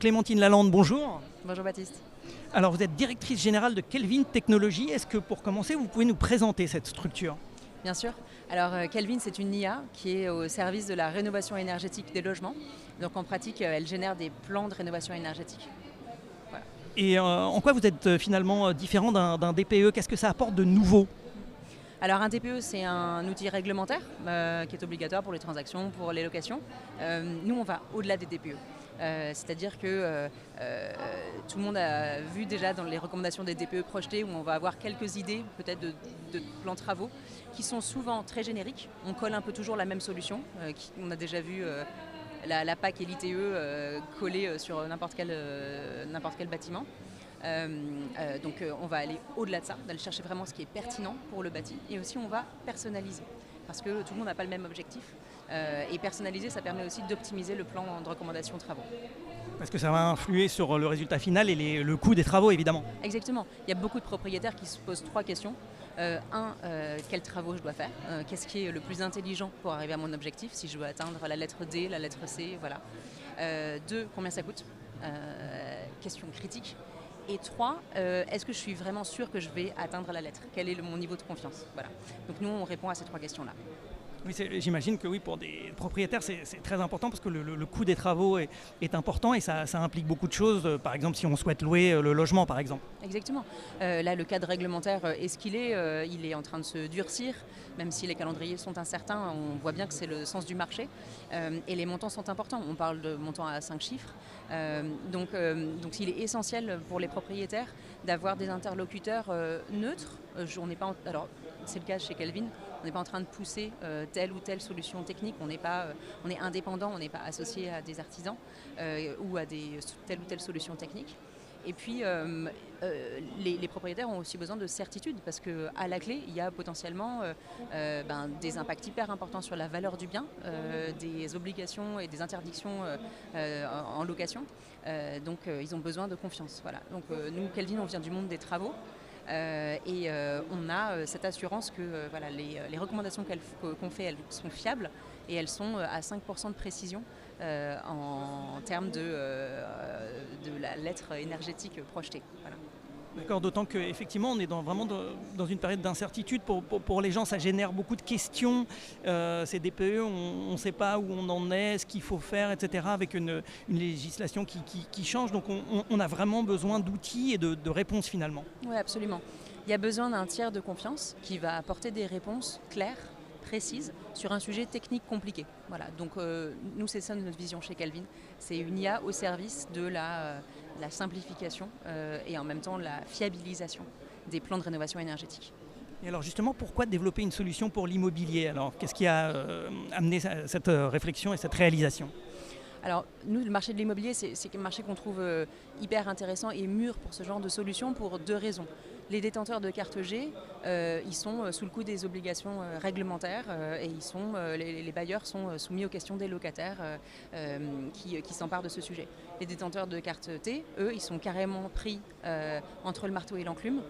Clémentine Lalande, bonjour. Bonjour Baptiste. Alors vous êtes directrice générale de Kelvin Technologies. Est-ce que pour commencer, vous pouvez nous présenter cette structure ? Bien sûr. Alors Kelvin, c'est une IA qui est au service de la rénovation énergétique des logements. Donc en pratique, elle génère des plans de rénovation énergétique. Voilà. Et en quoi vous êtes finalement différent d'un DPE ? Qu'est-ce que ça apporte de nouveau ? Alors un DPE, c'est un outil réglementaire qui est obligatoire pour les transactions, pour les locations. Nous, on va au-delà des DPE. C'est-à-dire que tout le monde a vu déjà dans les recommandations des DPE projetés où on va avoir quelques idées peut-être de plans de travaux qui sont souvent très génériques. On colle un peu toujours la même solution. On a déjà vu la PAC et l'ITE collés sur n'importe quel bâtiment. Donc on va aller au-delà de ça, d'aller chercher vraiment ce qui est pertinent pour le bâti. Et aussi on va personnaliser, parce que tout le monde n'a pas le même objectif. Et personnaliser, ça permet aussi d'optimiser le plan de recommandation de travaux. Parce que ça va influer sur le résultat final et le coût des travaux, évidemment. Exactement. Il y a beaucoup de propriétaires qui se posent 3 questions. Quels travaux je dois faire ? Qu'est-ce qui est le plus intelligent pour arriver à mon objectif, si je veux atteindre la lettre D, la lettre C, voilà. 2, combien ça coûte ? Question critique. Et 3, est-ce que je suis vraiment sûre que je vais atteindre la lettre ? Quel est mon niveau de confiance ? Voilà. Donc nous, on répond à ces 3 questions-là. Oui, j'imagine que oui, pour des propriétaires, c'est très important parce que le coût des travaux est important et ça implique beaucoup de choses. Par exemple, si on souhaite louer le logement, par exemple. Exactement. Là, le cadre réglementaire est ce qu'il est. Il est en train de se durcir, même si les calendriers sont incertains. On voit bien que c'est le sens du marché. Et les montants sont importants. On parle de montants à 5 chiffres. Donc il est essentiel pour les propriétaires d'avoir des interlocuteurs neutres. Alors, c'est le cas chez Kelvin. On n'est pas en train de pousser telle ou telle solution technique. On est indépendant, on n'est pas associé à des artisans ou à telle ou telle solution technique. Et puis, les propriétaires ont aussi besoin de certitude parce qu'à la clé, il y a potentiellement des impacts hyper importants sur la valeur du bien, des obligations et des interdictions en location. Donc, ils ont besoin de confiance. Voilà. Donc, nous, Kelvin, on vient du monde des travaux. On a cette assurance que les recommandations qu'on fait, elles sont fiables et elles sont à 5% de précision en termes de la lettre énergétique projetée. Voilà. D'accord, d'autant qu'effectivement, on est vraiment dans une période d'incertitude. Pour les gens, ça génère beaucoup de questions. Ces DPE, on ne sait pas où on en est, ce qu'il faut faire, etc. avec une législation qui change. Donc on a vraiment besoin d'outils et de réponses finalement. Oui, absolument. Il y a besoin d'un tiers de confiance qui va apporter des réponses claires, précises, sur un sujet technique compliqué. Voilà. Donc nous, c'est ça notre vision chez Kelvin. C'est une IA au service de la simplification et en même temps la fiabilisation des plans de rénovation énergétique. Et alors justement, pourquoi développer une solution pour l'immobilier ? Alors qu'est-ce qui a amené cette réflexion et cette réalisation ? Alors nous, le marché de l'immobilier, c'est un marché qu'on trouve hyper intéressant et mûr pour ce genre de solution pour 2 raisons. Les détenteurs de carte G, ils sont sous le coup des obligations réglementaires et les bailleurs sont soumis aux questions des locataires qui s'emparent de ce sujet. Les détenteurs de carte T, eux, ils sont carrément pris entre le marteau et l'enclume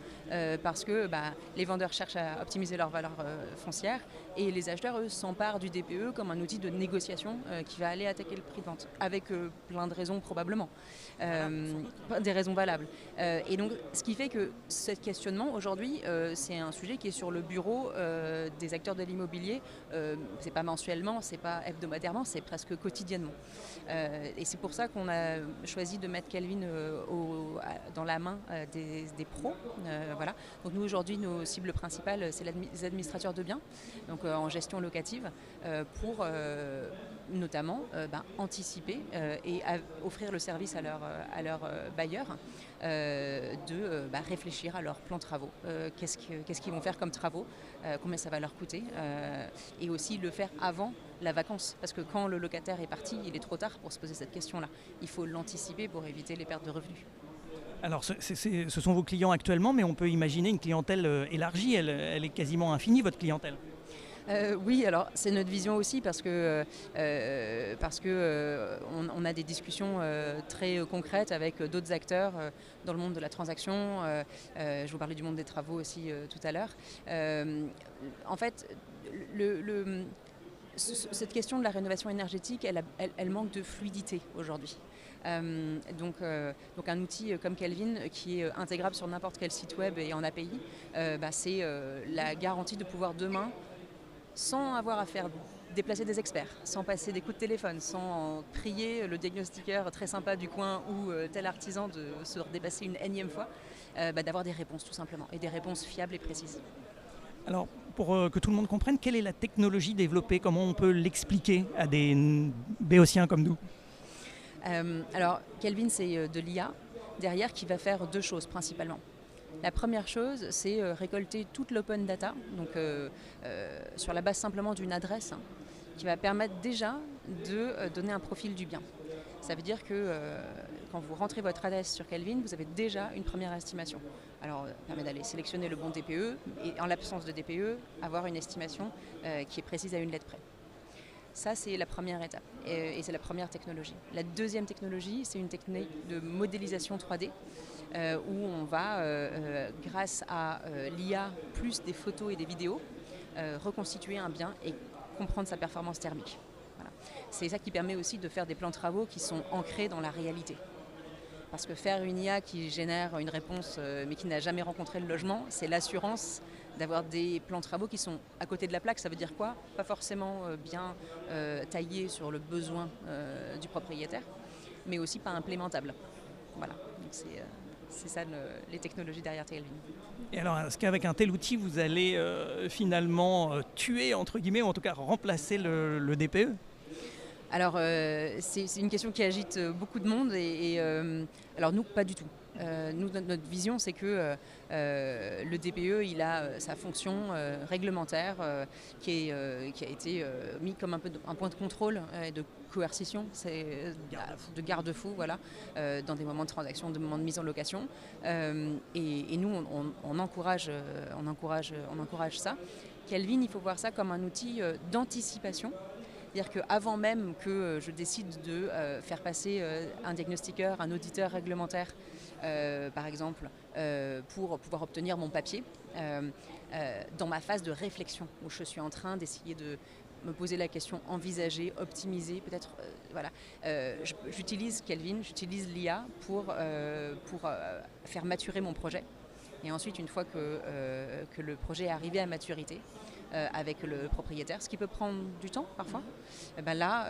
parce que les vendeurs cherchent à optimiser leur valeur foncière et les acheteurs, eux, s'emparent du DPE comme un outil de négociation qui va aller attaquer le prix de vente, avec plein de raisons probablement, des raisons valables. Et donc, ce qui fait que ce questionnement, aujourd'hui, c'est un sujet qui est sur le bureau des acteurs de l'immobilier. C'est pas mensuellement, c'est pas hebdomadairement, c'est presque quotidiennement. Et c'est pour ça qu'on a choisi de mettre Kelvin dans la main des pros. Voilà. Donc nous, aujourd'hui, nos cibles principales, c'est les administrateurs de biens, donc en gestion locative, pour notamment anticiper et offrir le service à leurs bailleurs de réfléchir à leur plan de travaux. Qu'est-ce qu'ils vont faire comme travaux, combien ça va leur coûter, et aussi le faire avant la vacance. Parce que quand le locataire est parti, il est trop tard pour se poser cette question-là. Il faut l'anticiper pour éviter les pertes de revenus. Alors ce sont vos clients actuellement, mais on peut imaginer une clientèle élargie. Elle est quasiment infinie, votre clientèle. Oui, alors c'est notre vision aussi parce que on a des discussions très concrètes avec d'autres acteurs dans le monde de la transaction. Je vous parlais du monde des travaux aussi tout à l'heure. En fait, cette question de la rénovation énergétique, elle manque de fluidité aujourd'hui. Donc un outil comme Kelvin qui est intégrable sur n'importe quel site web et en API, c'est la garantie de pouvoir demain, sans avoir à faire déplacer des experts, sans passer des coups de téléphone, sans prier le diagnostiqueur très sympa du coin ou tel artisan de se dépasser une énième fois, d'avoir des réponses tout simplement, et des réponses fiables et précises. Alors, pour que tout le monde comprenne, quelle est la technologie développée? Comment on peut l'expliquer à des béotiens comme nous? Alors, Kelvin, c'est de l'IA derrière qui va faire deux choses principalement. La première chose, c'est récolter toute l'open data, donc sur la base simplement d'une adresse, qui va permettre déjà de donner un profil du bien. Ça veut dire que quand vous rentrez votre adresse sur Kelvin, vous avez déjà une première estimation. Alors, ça permet d'aller sélectionner le bon DPE et en l'absence de DPE, avoir une estimation qui est précise à une lettre près. Ça, c'est la première étape et c'est la première technologie. La deuxième technologie, c'est une technique de modélisation 3D où on va, grâce à l'IA plus des photos et des vidéos, reconstituer un bien et comprendre sa performance thermique. Voilà. C'est ça qui permet aussi de faire des plans de travaux qui sont ancrés dans la réalité. Parce que faire une IA qui génère une réponse mais qui n'a jamais rencontré le logement, c'est l'assurance d'avoir des plans de travaux qui sont à côté de la plaque. Ça veut dire quoi? Pas forcément bien taillés sur le besoin du propriétaire, mais aussi pas implémentables. Voilà, donc c'est ça les technologies derrière Kelvin. Et alors, est-ce qu'avec un tel outil, vous allez finalement tuer, entre guillemets, ou en tout cas remplacer le DPE? Alors, c'est une question qui agite beaucoup de monde alors nous, pas du tout. Nous, notre vision, c'est que le DPE, il a sa fonction réglementaire qui a été mis comme un point de contrôle et de coercition, de garde-fou, voilà, dans des moments de transaction, de moments de mise en location. Et nous, on encourage ça. Kelvin, il faut voir ça comme un outil d'anticipation. C'est-à-dire qu'avant même que je décide de faire passer un diagnostiqueur, un auditeur réglementaire, par exemple, pour pouvoir obtenir mon papier, dans ma phase de réflexion, où je suis en train d'essayer de me poser la question, envisager, optimiser, peut-être, voilà. J'utilise Kelvin, j'utilise l'IA pour faire maturer mon projet. Et ensuite, une fois que le projet est arrivé à maturité, avec le propriétaire, ce qui peut prendre du temps parfois, là,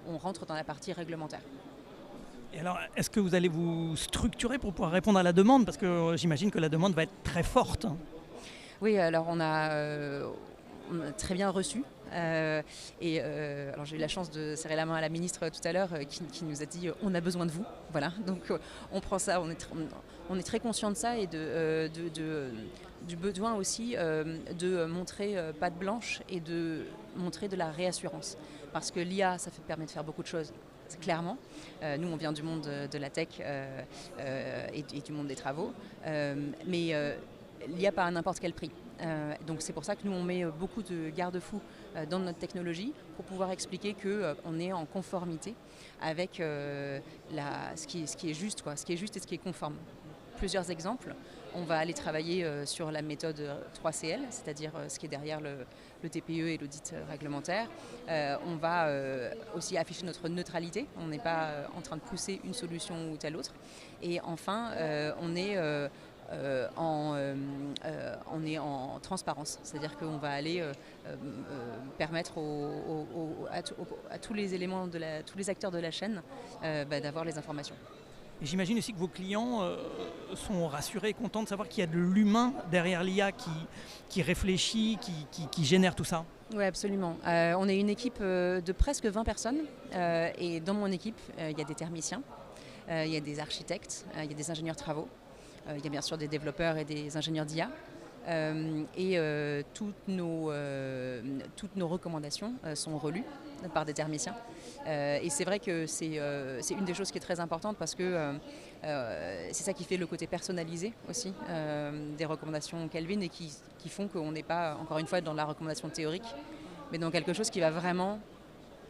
on rentre dans la partie réglementaire. Et alors, est-ce que vous allez vous structurer pour pouvoir répondre à la demande? Parce que j'imagine que la demande va être très forte. Oui, alors on a très bien reçu. Alors j'ai eu la chance de serrer la main à la ministre tout à l'heure qui nous a dit on a besoin de vous. Voilà, donc on prend ça, on est très conscient de ça et du besoin aussi de montrer patte blanche et de montrer de la réassurance. Parce que l'IA, ça permet de faire beaucoup de choses, clairement. Nous, on vient du monde de la tech et du monde des travaux. Mais l'IA pas à n'importe quel prix. Donc c'est pour ça que nous on met beaucoup de garde-fous dans notre technologie pour pouvoir expliquer qu'on est en conformité avec ce qui est juste, quoi, ce qui est juste et ce qui est conforme. Plusieurs exemples. On va aller travailler sur la méthode 3CL, c'est-à-dire ce qui est derrière le TPE et l'audit réglementaire. On va aussi afficher notre neutralité. On n'est pas en train de pousser une solution ou telle autre. Et enfin, on est en transparence, c'est-à-dire qu'on va aller permettre à tous les éléments, tous les acteurs de la chaîne d'avoir les informations. Et j'imagine aussi que vos clients sont rassurés et contents de savoir qu'il y a de l'humain derrière l'IA qui réfléchit, qui génère tout ça. Oui, absolument. On est une équipe de presque 20 personnes et dans mon équipe, il y a des thermiciens, il y a des architectes, il y a des ingénieurs travaux. Il y a bien sûr des développeurs et des ingénieurs d'IA. Toutes nos recommandations sont relues par des thermiciens. Et c'est vrai que c'est une des choses qui est très importante parce que c'est ça qui fait le côté personnalisé aussi des recommandations Kelvin et qui font qu'on n'est pas, encore une fois, dans la recommandation théorique, mais dans quelque chose qui va vraiment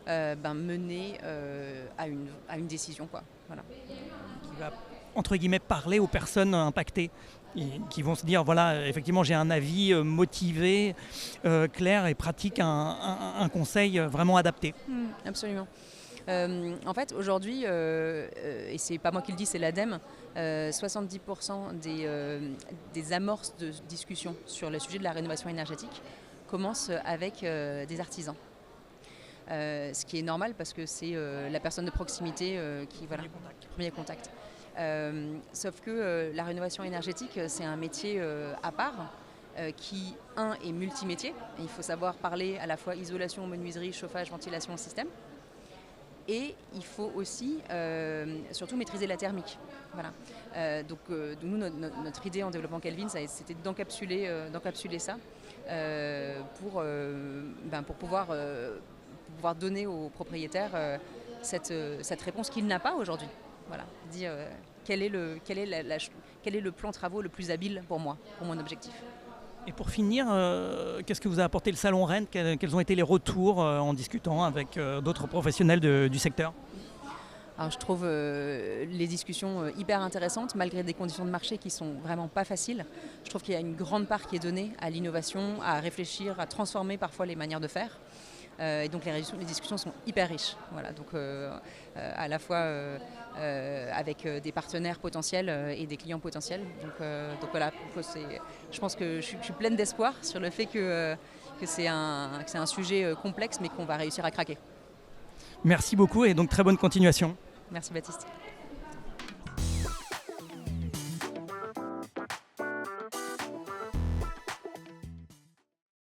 mener à une décision, quoi. Voilà. Qui va, entre guillemets, parler aux personnes impactées, qui vont se dire, voilà, effectivement, j'ai un avis motivé, clair et pratique, un conseil vraiment adapté. Absolument. En fait, aujourd'hui, et c'est pas moi qui le dis, c'est l'ADEME, 70% des amorces de discussion sur le sujet de la rénovation énergétique commencent avec des artisans. Ce qui est normal parce que c'est la personne de proximité qui, voilà, premier contact. Sauf que la rénovation énergétique, c'est un métier à part qui, est multimétier. Il faut savoir parler à la fois isolation, menuiserie, chauffage, ventilation, système. Et il faut aussi surtout maîtriser la thermique. Voilà. Donc nous, notre idée en développement Kelvin, c'était d'encapsuler ça pour pouvoir donner aux propriétaires cette réponse qu'il n'a pas aujourd'hui. Voilà. Dire quel est le plan de travaux le plus habile pour moi, pour mon objectif. Et pour finir, qu'est-ce que vous a apporté le Salon Rennes? Quels ont été les retours en discutant avec d'autres professionnels du secteur? Alors, je trouve les discussions hyper intéressantes, malgré des conditions de marché qui sont vraiment pas faciles. Je trouve qu'il y a une grande part qui est donnée à l'innovation, à réfléchir, à transformer parfois les manières de faire. Et donc les discussions sont hyper riches. Voilà, donc à la fois avec des partenaires potentiels et des clients potentiels. Donc voilà, je pense que je suis pleine d'espoir sur le fait que c'est un sujet complexe mais qu'on va réussir à craquer. Merci beaucoup et donc très bonne continuation. Merci Baptiste.